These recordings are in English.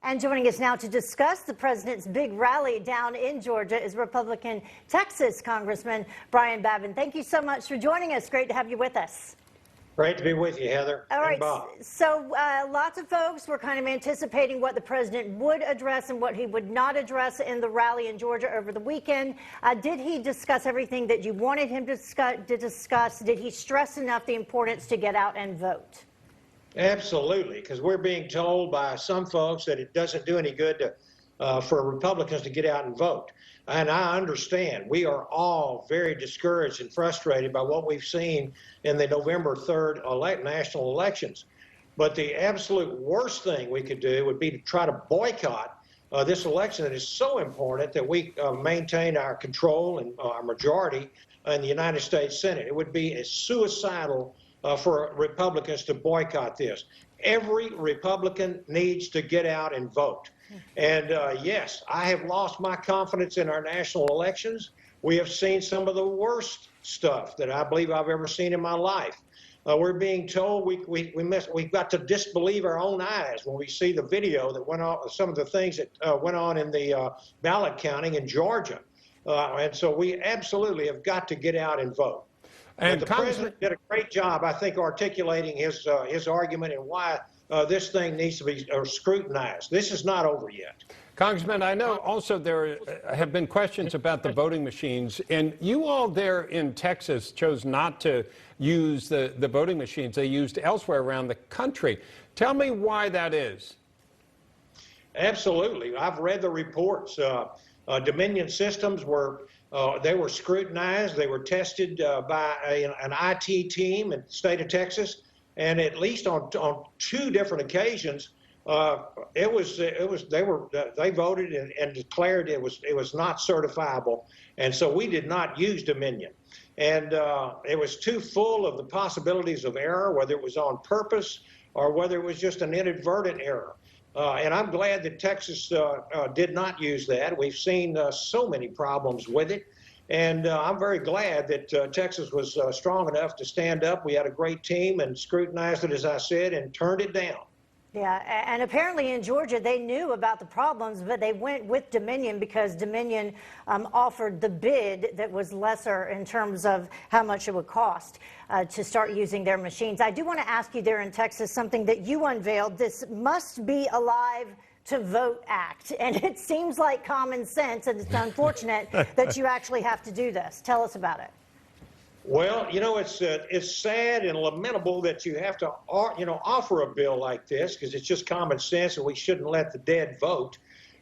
And joining us now to discuss the president's big rally down in Georgia is Republican Texas Congressman Brian Babin. Thank you so much for joining us. Great to have you with us. Great to be with you, Heather. All right, and Bob. So lots of folks were kind of anticipating what the president would address and what he would not address in the rally in Georgia over the weekend. Did he discuss everything that you wanted him to discuss? Did he stress enough the importance to get out and vote? Absolutely, because we're being told by some folks that it doesn't do any good for Republicans to get out and vote. And I understand. We are all very discouraged and frustrated by what we've seen in the November 3rd national elections. But the absolute worst thing we could do would be to try to boycott this election that is so important that we maintain our control and our majority in the United States Senate. It would be suicidal for Republicans to boycott this. Every Republican needs to get out and vote. And yes, I have lost my confidence in our national elections. We have seen some of the worst stuff that I believe I've ever seen in my life. We're being told we've got to disbelieve our own eyes when we see the video that went on, some of the things that went on in the ballot counting in Georgia. And so we absolutely have got to get out and vote. And the president did a great job, I think, articulating his argument and why this thing needs to be scrutinized. This is not over yet. Congressman, I know also there have been questions about the voting machines, and you all there in Texas chose not to use the voting machines they used elsewhere around the country. Tell me why that is. Absolutely. I've read the reports. Dominion systems were they were scrutinized. They were tested by an IT team in the state of Texas, and at least on two different occasions, they voted and declared it was not certifiable, and so we did not use Dominion, and it was too full of the possibilities of error, whether it was on purpose or whether it was just an inadvertent error. And I'm glad that Texas did not use that. We've seen so many problems with it. And I'm very glad that Texas was strong enough to stand up. We had a great team and scrutinized it, as I said, and turned it down. Yeah, and apparently in Georgia they knew about the problems, but they went with Dominion because Dominion offered the bid that was lesser in terms of how much it would cost to start using their machines. I do want to ask you there in Texas something that you unveiled, this Must Be Alive to Vote Act, and it seems like common sense, and it's unfortunate that you actually have to do this. Tell us about it. Well, you know, it's sad and lamentable that you have to, offer a bill like this because it's just common sense and we shouldn't let the dead vote.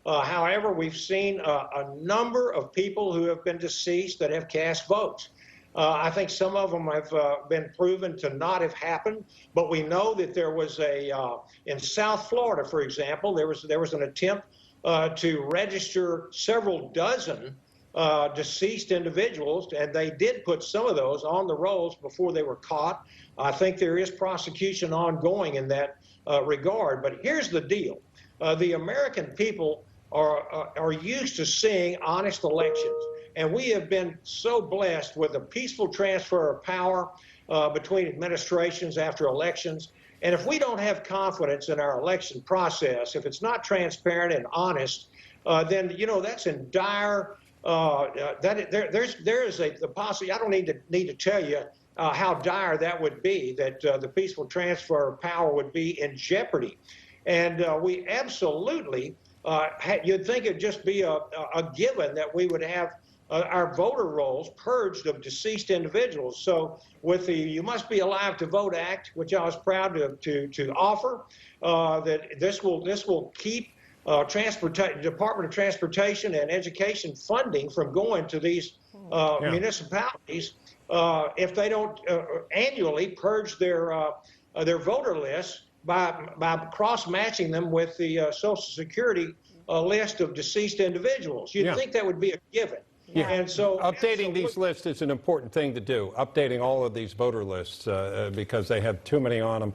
However, we've seen a number of people who have been deceased that have cast votes. I think some of them have been proven to not have happened, but we know that there was in South Florida, for example, there was an attempt to register several dozen deceased individuals, and they did put some of those on the rolls before they were caught. I think there is prosecution ongoing in that regard. But here's the deal. The American people are used to seeing honest elections, and we have been so blessed with a peaceful transfer of power between administrations after elections. And if we don't have confidence in our election process, if it's not transparent and honest, then, that's in dire there is the possibility. I don't need to tell you how dire that would be, that the peaceful transfer of power would be in jeopardy. And we absolutely, you'd think it'd just be a given that we would have our voter rolls purged of deceased individuals. So with the You Must Be Alive to Vote Act, which I was proud to offer, that this will keep Department of Transportation and Education funding from going to these municipalities if they don't annually purge their voter lists by cross-matching them with the Social Security list of deceased individuals. You'd think that would be a given. Yeah. And so updating these lists is an important thing to do, updating all of these voter lists because they have too many on them.